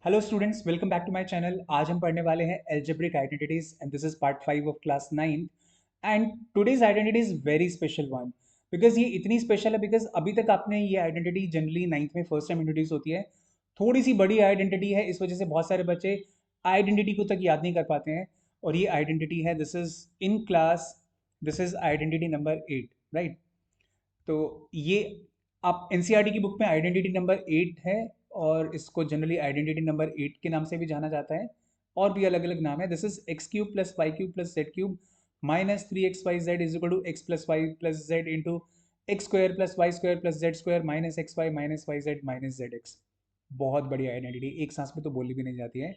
Hello students, welcome back to my channel. आज हम पढ़ने वाले हैं algebraic identities and this is part 5 of class 9th। And today's identity is very special one because ये इतनी special है because अभी तक आपने ये आइडेंटिटी जनरली 9th में फर्स्ट टाइम इंट्रोड्यूस होती है। थोड़ी सी बड़ी आइडेंटिटी है, इस वजह से बहुत सारे बच्चे आइडेंटिटी को तक याद नहीं कर पाते हैं। और ये आइडेंटिटी है, this is in class, this is identity number 8, right. तो ये आप एनसीईआरटी की बुक में आइडेंटिटी नंबर 8 है और इसको जनरली आइडेंटिटी नंबर 8 के नाम से भी जाना जाता है। और भी अलग अलग नाम है। This is x cube plus y cube plus z cube minus 3xyz is equal to x plus y plus z into x square plus y square plus z square minus x y minus y z minus z x. बहुत बड़ी identity, एक सांस में तो बोली भी नहीं जाती है।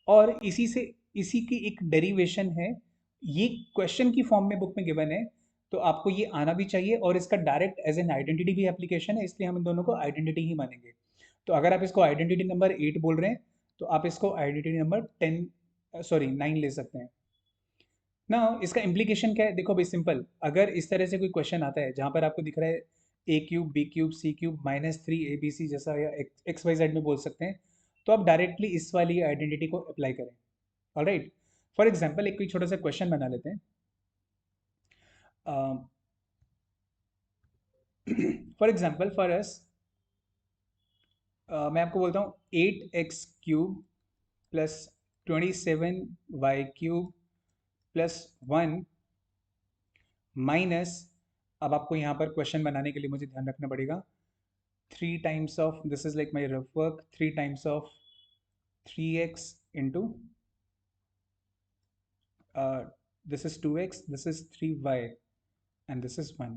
और इसी की एक डेरिवेशन है। ये क्वेश्चन की फॉर्म में बुक में गिवन है, तो आपको ये आना भी चाहिए। और इसका डायरेक्ट एज एन आइडेंटिटी भी एप्लीकेशन है, इसलिए हम इन दोनों को आइडेंटिटी ही मानेंगे। तो अगर आप इसको आइडेंटिटी नंबर 8 बोल रहे हैं, तो आप इसको आइडेंटिटी नंबर 10, सॉरी 9 ले सकते हैं ना। इसका इम्प्लीकेशन क्या है, देखो भाई सिंपल। अगर इस तरह से कोई क्वेश्चन आता है जहां पर आपको दिख रहा है a cube B cube C cube minus 3 ABC जैसा, या एक्स वाई जेड में बोल सकते हैं, तो आप डायरेक्टली इस वाली आइडेंटिटी को अप्लाई करें। ऑलराइट। फॉर एग्जाम्पल एक कोई छोटा सा क्वेश्चन बना लेते हैं। फॉर एग्जाम्पल फॉर अस, मैं आपको बोलता हूँ 8x³ plus 27y³ plus 1 minus, अब आपको यहाँ पर क्वेश्चन बनाने के लिए मुझे ध्यान रखना पड़ेगा, 3 times of, this is like my rough work, 3 times of 3x into this is 2x, this is 3y and this is 1,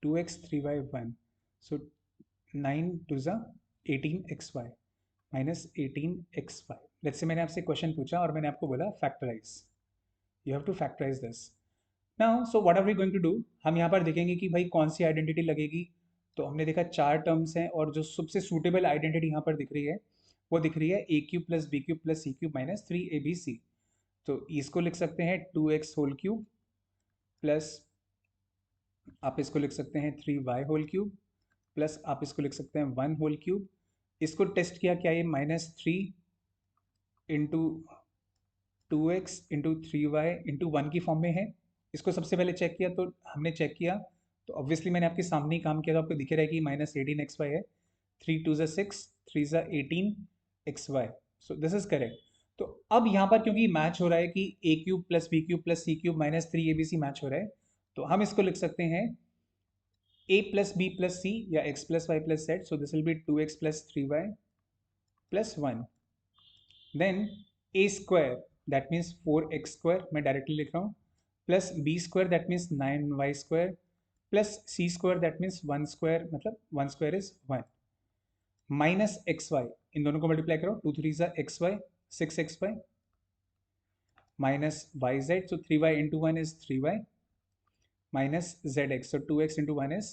2x 3y 1, so 9 to the 18xy minus 18xy। Let's say मैंने आपसे question पूछा और मैंने आपको बोला factorise, you have to factorise this now. So what are we going to do, हम यहाँ पर देखेंगे कि भाई कौन सी आइडेंटिटी लगेगी। तो हमने देखा 4 टर्म्स हैं और जो सबसे सूटेबल आइडेंटिटी यहाँ पर दिख रही है वो दिख रही है a cube plus b cube plus c cube minus 3ABC। तो इसको लिख सकते हैं 2x होल क्यूब प्लस, आप इसको लिख सकते हैं 3y होल क्यूब प्लस, आप इसको लिख सकते हैं 1 होल क्यूब। इसको टेस्ट किया, क्या ये -3 into 2x into 3y into 1 की फॉर्म में है। इसको सबसे पहले चेक किया, तो हमने चेक किया तो ऑब्वियसली मैंने आपके सामने ही काम किया, तो आपको दिख रहा है कि -18xy है। 3 2 6, 3 18xy, so this is correct. तो अब यहाँ पर क्योंकि मैच हो रहा है कि a cube plus b cube plus c cube minus 3ABC match हो रहा है, तो हम इसको लिख सकते हैं a plus b plus c या x plus y plus z, so this will be 2x plus 3y plus 1, then a square that means 4x square मैं डायरेक्टली लिख रहा हूँ, plus b square that means 9y square plus c square that means 1 square, मतलब 1 square is 1, minus xy, इन दोनों को multiply करो, 2 3 जा xy 6xy minus yz, so 3y into 1 is 3y minus zx, so 2x into 1 is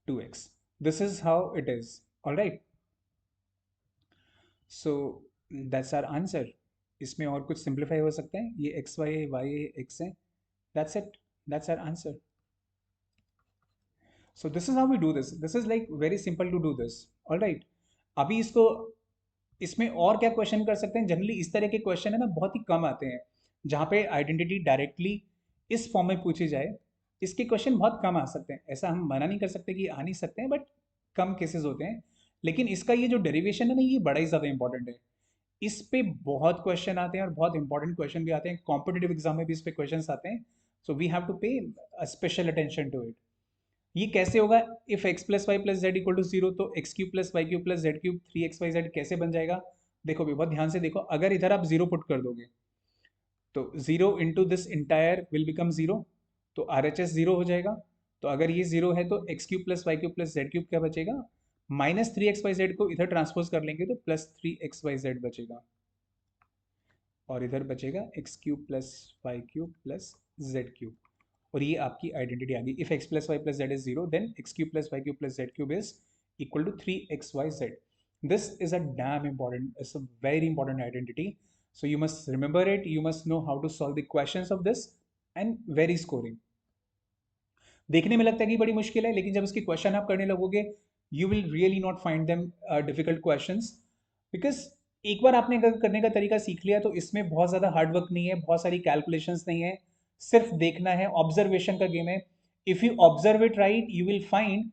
2x. This is how it is. All right. So that's our answer. इसमें और कुछ simplify हो सकता है, ये एक्स वाई है, वाई है, x है, that's it, that's our answer. So this is how we do this, this is like very simple to do this. All right. अभी इसको, इसमें और क्या क्वेश्चन कर सकते हैं, जनरली इस तरह के क्वेश्चन है ना बहुत ही कम आते हैं जहाँ पे आइडेंटिटी डायरेक्टली इस फॉर्म में पूछी जाए। इसके क्वेश्चन बहुत कम आ सकते हैं, ऐसा हम मना नहीं कर सकते कि आ नहीं सकते हैं, बट कम केसेस होते हैं। लेकिन इसका ये जो डेरिवेशन है ना, ये बड़ा ही ज़्यादा इंपॉर्टेंट है। इस पे बहुत क्वेश्चन आते हैं और बहुत इंपॉर्टेंट क्वेश्चन भी आते हैं, कॉम्पिटेटिव एग्जाम में भी इस पे क्वेश्चन आते हैं। So we have to pay special attention to it. ये कैसे होगा, if x plus y plus z equal to 0, तो x cube plus y cube plus z cube 3xyz कैसे बन जाएगा। देखो भी बहुत ध्यान से देखो, अगर इधर आप 0 पुट कर दोगे तो 0 into this entire will become 0, तो आर एच एस 0 हो जाएगा। तो अगर ये 0 है तो x cube plus y cube plus z cube क्या बचेगा, -3xyz को इधर ट्रांसपोज कर लेंगे तो +3xyz बचेगा, और इधर बचेगा x cube plus y cube plus z cube. और ये आपकी आइडेंटिटी आ गई। If x plus y plus z is 0, then x cube plus y cube plus z cube is equal to 3xyz। This is a damn important, it's a very important identity. So you must remember it, you must know how to solve the questions of this, and very scoring. देखने में लगता है कि बड़ी मुश्किल है, लेकिन जब इसके क्वेश्चन आप करने लगोगे, you will really not find them difficult questions. Because एक बार आपने अगर करने का तरीका सीख लिया तो इसमें बहुत ज़्यादा हार्ड वर्क नहीं है, बहुत सारी कैलकुलेशंस नहीं है, सिर्फ देखना है, ऑब्जर्वेशन का गेम है। If you observe it right you will find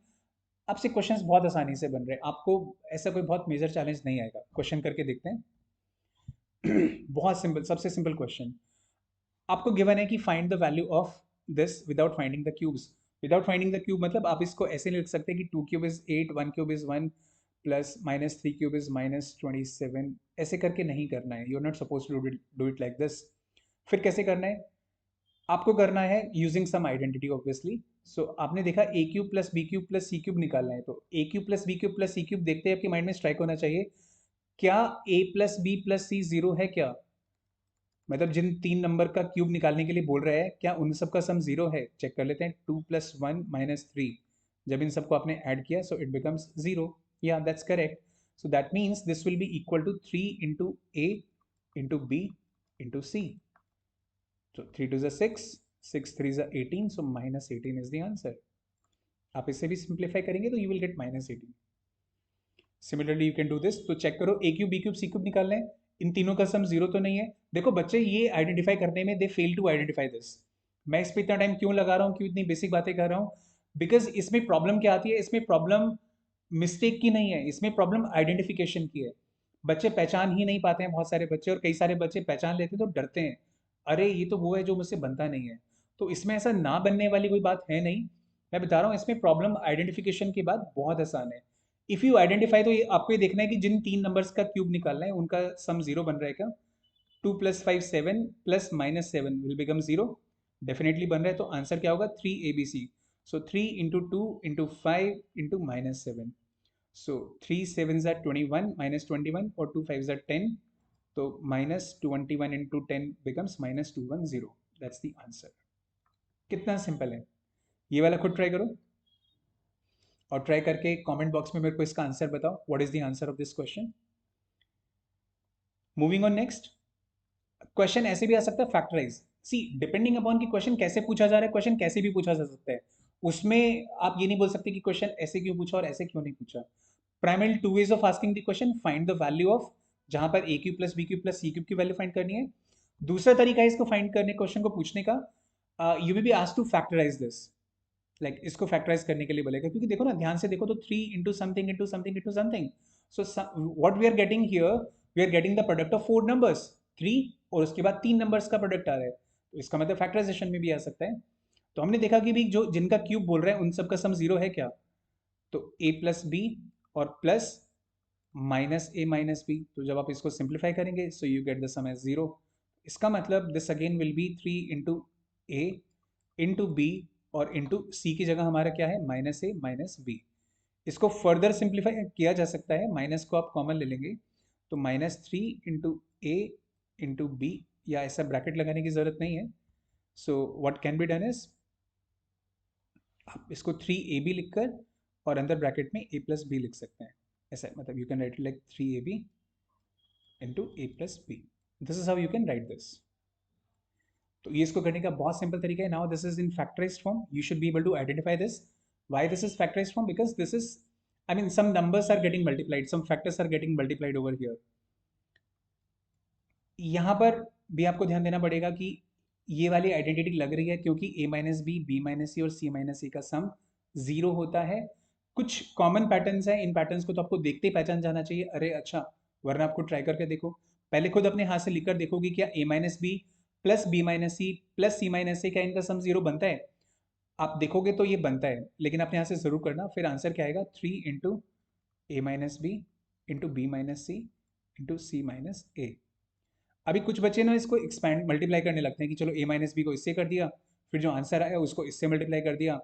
आपसे क्वेश्चंस बहुत आसानी से बन रहे हैं, आपको ऐसा कोई बहुत मेजर चैलेंज नहीं आएगा। क्वेश्चन करके देखते हैं। बहुत सिंपल, सबसे सिंपल क्वेश्चन आपको गिवन है कि find the value of this without finding the cubes. Without finding the cube मतलब आप इसको ऐसे लिख सकते हैं कि 2 cube is 8, 1 cube is 1 plus minus 3 cube is minus 27। ऐसे करके नहीं करना है, you are not suppose to do it like this. फिर कैसे करना है, आपको करना है using some identity obviously. So आपने देखा a cube plus b cube plus c cube निकालना है, तो a cube plus b cube plus c cube देखते हैं आपके माइंड में स्ट्राइक होना चाहिए, क्या a plus b plus c zero है क्या? मतलब जिन तीन नंबर का क्यूब निकालने के लिए बोल रहा है क्या उन सब का सम जीरो है? चेक कर लेते हैं। 2 + 1 - 3, जब इन सबको आपने ऐड किया सो इट बिकम्स जीरो। या that's correct. So that means this will be equal to 3 into a into b into c. So 3 2 is 6, 6 3 is 18, so -18 is the answer. आप इसे भी सिंप्लीफाई करेंगे तो you will get -18। Similarly you can do this. तो check करो, ए cube B cube C cube निकालना है, इन तीनों का सम जीरो तो नहीं है। देखो बच्चे ये आइडेंटिफाई करने में दे फेल टू आइडेंटिफाई दिस। मैं इस पर इतना टाइम क्यों लगा रहा हूँ, क्यों इतनी बेसिक बातें कर रहा हूँ? बिकॉज इसमें प्रॉब्लम क्या आती है, इसमें प्रॉब्लम मिस्टेक की नहीं है, इसमें प्रॉब्लम आइडेंटिफिकेशन की है। बच्चे पहचान ही नहीं पाते हैं, बहुत सारे बच्चे, और कई सारे बच्चे पहचान लेते हैं तो डरते हैं, अरे ये तो वो है जो मुझसे बनता नहीं है। तो इसमें ऐसा ना बनने वाली कोई बात है नहीं, मैं बता रहा हूँ इसमें प्रॉब्लम आइडेंटिफिकेशन की बात बहुत आसान है। इफ़ यू आइडेंटिफाई, तो ये आपको ये देखना है कि जिन तीन नंबर्स का क्यूब निकालना है उनका सम जीरो बन रहा है क्या? 2 + 5 7 plus -7 will become zero. Definitely बन रहा है, तो आंसर क्या होगा? 3 ABC। So 3 × 2 × 5 × -7। So 3 7s are 21 -21 और 2 5s are 10, तो -21 × 10 becomes -210। That's the answer. कितना सिंपल है, ये वाला खुद ट्राई करो और ट्राई करके कमेंट बॉक्स में मेरे को इसका आंसर बताओ, what is the answer of this question. Moving on next question. ऐसे भी आ सकता है फैक्टराइज। सी डिपेंडिंग अपॉन कि क्वेश्चन कैसे पूछा जा रहा है, क्वेश्चन कैसे भी पूछा जा सकता है, उसमें आप ये नहीं बोल सकते कि क्वेश्चन ऐसे क्यों पूछा और ऐसे क्यों नहीं पूछा। Primary two ways of asking the question, find the value of, जहां पर a cube plus b cube plus c cube की वैल्यू फाइंड करनी है। दूसरा तरीका है इसको फाइंड करने, क्वेश्चन को पूछने का, you may be asked to factorise this. Like इसको फैक्टराइज करने के लिए बोलेगा, क्योंकि देखो ना ध्यान से देखो तो 3 into something into something into something. So what we are getting here, we are getting the product of 4 numbers, 3 और उसके बाद 3 नंबर्स का प्रोडक्ट आ रहा है, तो इसका मतलब फैक्टराइजेशन में भी आ सकता है। तो हमने देखा कि भी जो जिनका क्यूब बोल रहे हैं उन सब का सम जीरो है क्या? तो a प्लस बी और प्लस -a - b, तो जब आप इसको सिंप्लीफाई करेंगे so you get the sum as zero. इसका मतलब this again will be 3 into a into b और इंटू सी की जगह हमारा क्या है? -a - b। इसको फर्दर सिंप्लीफाई किया जा सकता है, माइनस को आप कॉमन ले लेंगे तो -3 इंटू ए इंटू बी, या ऐसा ब्रैकेट लगाने की जरूरत नहीं है। So what can be done is, आप इसको 3ab लिखकर और अंदर ब्रैकेट में a प्लस बी लिख सकते हैं। ऐसा मतलब you can write like 3ab into a plus b. This is how you can write this. तो ये इसको करने का बहुत सिंपल तरीका है। Now this is in factorised form, you should be able to identify this. Why this is factorised form? Because this is, I mean, some numbers are getting multiplied, some factors are getting multiplied over here. यहाँ पर भी आपको ध्यान देना पड़ेगा कि ये वाली आइडेंटिटी लग रही है क्योंकि a minus b, b minus c और c माइनस ए का सम जीरो होता है। कुछ कॉमन पैटर्न्स हैं, इन पैटर्न्स को तो आपको देखते ही पहचान जाना चाहिए, अरे अच्छा, वरना आपको ट्राई करके देखो, पहले खुद अपने हाथ से लिखकर देखो कि क्या a minus b plus b minus c plus c minus a का इनका सम जीरो बनता है। आप देखोगे तो ये बनता है, लेकिन अपने यहाँ से जरूर करना। फिर आंसर क्या आएगा? 3 into a minus b into b minus c into c minus a. अभी कुछ बच्चे ना इसको एक्सपैंड मल्टीप्लाई करने लगते हैं कि चलो ए माइनस बी को इससे कर दिया, फिर जो आंसर आया उसको इससे मल्टीप्लाई कर दिया,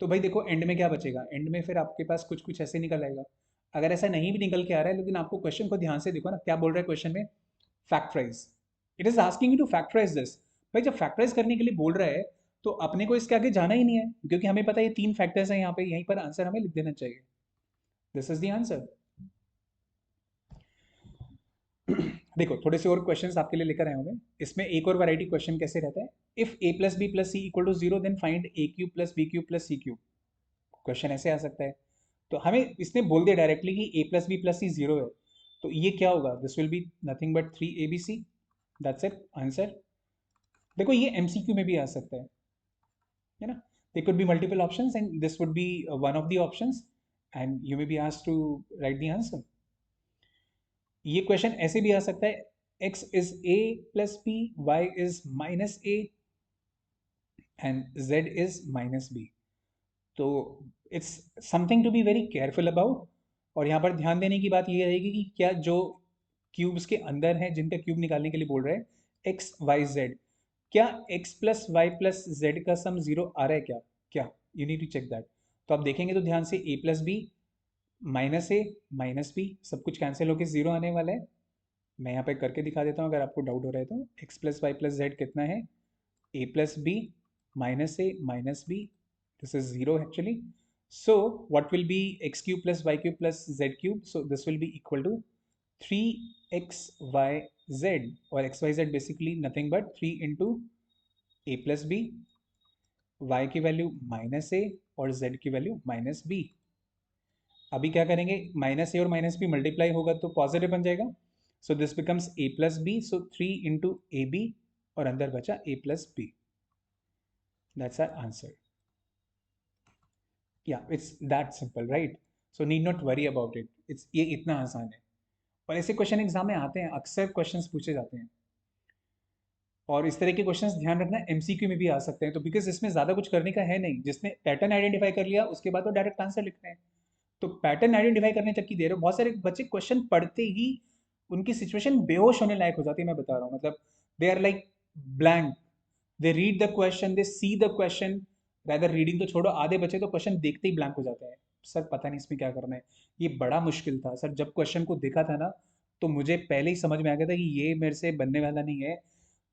तो भाई देखो एंड में क्या बचेगा? एंड में फिर आपके पास कुछ कुछ ऐसे निकल आएगा। अगर ऐसा नहीं भी निकल के आ रहा है, लेकिन आपको क्वेश्चन को ध्यान से देखो ना, क्या बोल रहा है क्वेश्चन में? Factorise. It is asking you to factorise this. भाई जब फैक्टराइज करने के लिए बोल रहा है तो अपने को इसके आगे जाना ही नहीं है, क्योंकि हमें पता है ये 3 फैक्टर्स हैं यहाँ पे, यहीं पर आंसर हमें लिख देना चाहिए। This is the answer. देखो थोड़े से और क्वेश्चंस आपके लिए लेकर आए होंगे। इसमें एक और वैरायटी क्वेश्चन कैसे रहता है, if a plus b plus c equal to zero then find a cube plus b cube plus c cube. Question ऐसे आ सकता है। तो हमें इसने बोल दिया डायरेक्टली कि a plus b plus c zero है, तो ये क्या होगा, this will be nothing but 3abc, that's it answer. देखो ये एमसीक्यू में भी आ सकता है ना, there could be multiple options and this would be one of the options and you may be asked to write the answer। ये question ऐसे भी आ सकता है, x is a plus b, y is minus a and z is minus b। तो it's something to be very careful about. और यहाँ पर ध्यान देने की बात ये रहेगी कि क्या जो क्यूब्स के अंदर हैं, जिनका क्यूब निकालने के लिए बोल रहे हैं, एक्स वाई जेड, क्या x plus y plus z का सम जीरो आ रहा है क्या, क्या you need to check that. तो आप देखेंगे तो ध्यान से a plus b minus a minus b सब कुछ कैंसिल होकर जीरो आने वाला है। मैं यहाँ पे करके दिखा देता हूँ अगर आपको डाउट हो रहा है तो। X plus y plus z कितना है, a plus b minus a minus b, this is 0 actually, so what will be x cube plus y cube plus z cube, so this will be equal to 3xyz, or xyz basically nothing but 3 into a plus b, y की value minus ए और z की value minus B. अभी क्या करेंगे, minus ए और minus B multiply होगा तो positive बन जाएगा, so this becomes a plus b, so 3 into a b और अंदर बचा a plus b. That's our answer. Yeah, it's that simple, right? So need not worry about it. It's ये इतना आसान है। और ऐसे क्वेश्चन एग्जाम में आते हैं, अक्सर क्वेश्चंस पूछे जाते हैं। और इस तरह के क्वेश्चंस ध्यान रखना एमसीक्यू में भी आ सकते हैं, तो बिकॉज इसमें ज़्यादा कुछ करने का है नहीं, जिसने पैटर्न आइडेंटिफाई कर लिया उसके बाद तो डायरेक्ट आंसर लिखते हैं। तो पैटर्न आइडेंटिफाई करने तक की देर है। बहुत सारे बच्चे क्वेश्चन पढ़ते ही उनकी सिचुएशन बेहोश होने लायक हो जाती है, मैं बता रहा हूँ, मतलब they are like blank, they read the question, they see the question, rather reading तो छोड़ो, आधे बच्चे तो क्वेश्चन देखते ही ब्लैंक हो जाते हैं, सर पता नहीं इसमें क्या करना है। ये बड़ा मुश्किल था सर, जब क्वेश्चन को देखा था ना तो मुझे पहले ही समझ में आ गया था कि ये मेरे से बनने वाला नहीं है।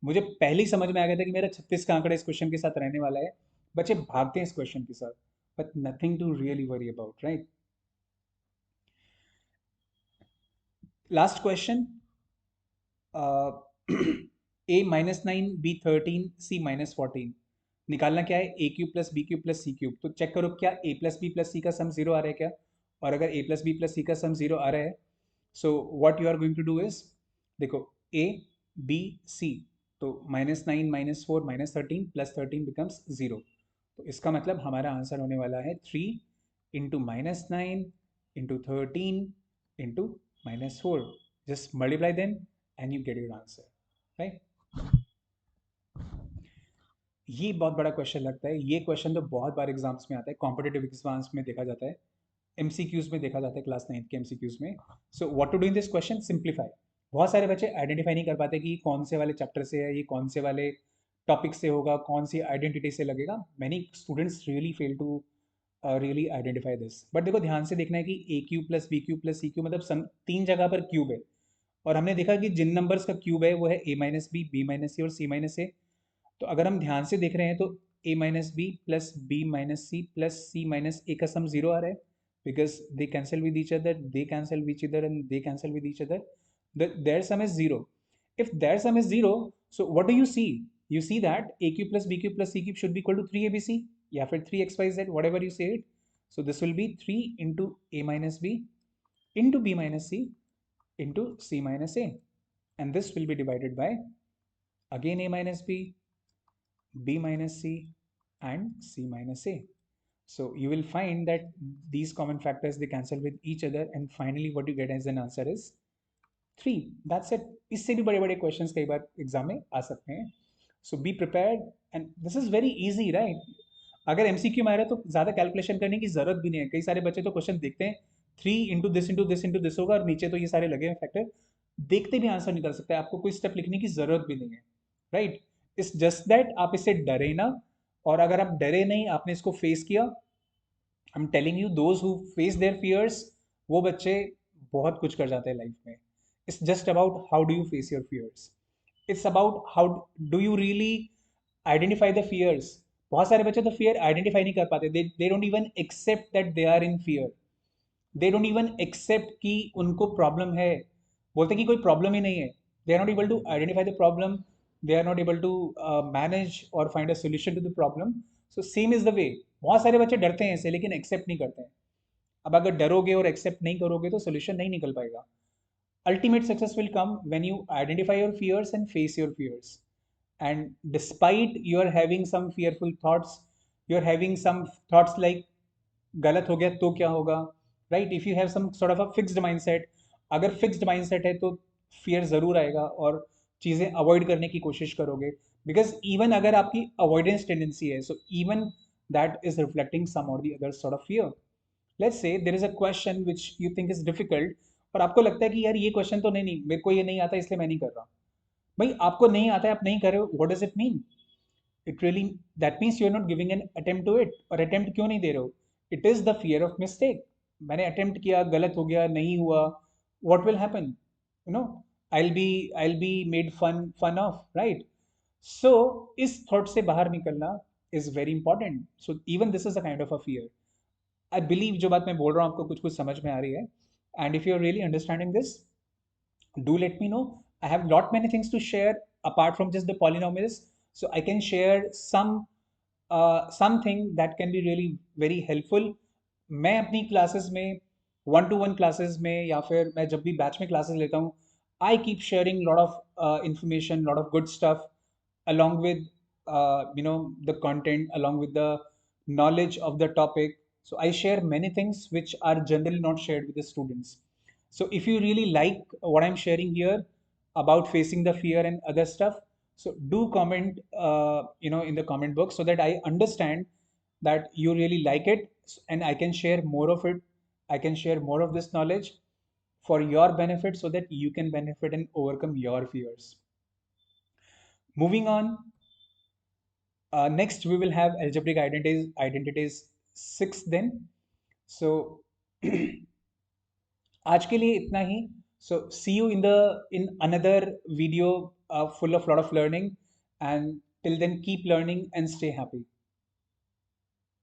मुझे पहले ही समझ में आ गया था कि मेरा 36 का आंकड़ा इस क्वेश्चन के साथ रहने वाला है। बच्चे भागते हैं इस क्वेश्चन के साथ, but nothing to really worry about, right. Last question, a minus nine b 13 c minus 14, निकालना क्या है, a cube plus b cube plus c cube. तो चेक करो क्या a plus b plus c का सम जीरो आ रहा है क्या, और अगर a plus b plus c का सम जीरो आ रहा है, so what you are going to do is, देखो ए बी सी, तो minus nine minus four minus thirteen plus thirteen becomes zero. तो इसका मतलब हमारा आंसर होने वाला है 3 into minus nine into thirteen into minus four, just multiply them and you get your answer, right? ये बहुत बड़ा क्वेश्चन लगता है, ये क्वेश्चन तो बहुत बार एग्जाम्स में आता है, कॉम्पिटेटिव एग्जाम्स में देखा जाता है, एमसीक्यूज में देखा जाता है, क्लास 9 के एमसीक्यूज में। So what to do in this question, simplify. बहुत सारे बच्चे आइडेंटिफाई नहीं कर पाते कि कौन से वाले चैप्टर से है, ये कौन से वाले टॉपिक से होगा, कौन सी आइडेंटिटी से लगेगा। Many students really fail to really identify this. But देखो ध्यान से देखना है कि a cube plus b cube plus c cube, मतलब तीन जगह पर क्यूब है, और हमने देखा कि जिन नंबर्स का क्यूब है वो है ए माइनस बी माइनस सी और सी माइनस ए। तो अगर हम ध्यान से देख रहे हैं तो a minus b plus b minus c plus c minus a का सम जीरो आ रहा है, because they cancel with each other, they cancel with each other and they cancel with each other, their sum is zero. If their sum is zero, so what do you see that a cube plus b cube plus c cube should be equal to 3abc या फिर 3xyz, whatever you say it. So this will be 3 into a minus b into b minus c into c minus a, and this will be divided by again a minus b minus c and c minus a. So you will find that these common factors, they cancel with each other, and finally what you get as an answer is 3। that's it। इससे भी बड़े बड़े questions कई बार exam में आ सकते हैं, so be prepared and this is very easy, right. अगर एमसीक्यू में आ रहा है तो ज़्यादा कैलकुलेशन करने की जरूरत भी नहीं है। कई सारे बच्चे तो क्वेश्चन देखते हैं, 3 into this into this into this होगा और नीचे तो ये सारे लगे हैं फैक्टर, देखते भी आंसर निकल सकता है, आपको कोई स्टेप लिखने की जरूरत भी नहीं है, राइट। इट्स जस्ट दैट आप इससे डरे ना, और अगर आप डरे नहीं, आपने इसको फेस किया, I am telling you, those who face their fears, वो बच्चे बहुत कुछ कर जाते हैं लाइफ में। It's just about how do you face your fears, it's about how do you really identify the fears. बहुत सारे बच्चे तो फियर आइडेंटिफाई नहीं कर पाते, they don't even accept that they are in fear, they don't even accept कि उनको problem है, बोलते कि कोई प्रॉब्लम ही नहीं है, they are not able to identify the problem, they are not able to manage और find a solution to the problem. So same is the way, बहुत सारे बच्चे डरते हैं ऐसे, लेकिन एक्सेप्ट नहीं करते हैं। अब अगर डरोगे और एक्सेप्ट नहीं करोगे तो सोल्यूशन नहीं निकल पाएगा। Ultimate success will come when you identify your fears and face your fears. And despite you're having some fearful thoughts, you're having some thoughts like गलत हो गया तो क्या होगा, right? If you have some sort of a fixed mindset, अगर fixed mindset है तो fear जरूर आएगा और चीजें अवॉइड करने की कोशिश करोगे, बिकॉज इवन अगर आपकी अवॉइडेंस टेंडेंसी है, so even that is reflecting some or the other sort of fear. Let's say there is a question which you think is difficult, और आपको लगता है कि यार ये क्वेश्चन तो नहीं, मेरे को ये नहीं आता इसलिए मैं नहीं कर रहा. भाई आपको नहीं आता है, आप नहीं कर रहे हो, what does it mean? It really, that means you are not giving an attempt to it. और अटेम्प्ट क्यों नहीं दे रहे हो? It is the fear of mistake. मैंने अटेम्प्ट किया, गलत हो गया, नहीं हुआ, what will happen? You know, I will be made fun of, right? So इस थॉट से बाहर निकलना is very important. So even this is a kind of a fear. I believe जो बात मैं बोल रहा हूँ आपको कुछ कुछ समझ में आ रही है. And if you are really understanding this, do let me know. I have lot many things to share apart from just the polynomials, so I can share something that can be really very helpful. मैं अपनी classes में, one two one classes में, या फिर मैं जब भी batch में क्लासेस लेता हूँ, I keep sharing lot of information, lot of good stuff along with the content, along with the knowledge of the topic. So I share many things which are generally not shared with the students. So if you really like what I'm sharing here about facing the fear and other stuff, so do comment, in the comment box, so that I understand that you really like it, and I can share more of it. I can share more of this knowledge for your benefit, so that you can benefit and overcome your fears. Moving on, next we will have algebraic identities 6 then. So आज के लिए इतना ही. So see you in another video full of lot of learning, and till then keep learning and stay happy.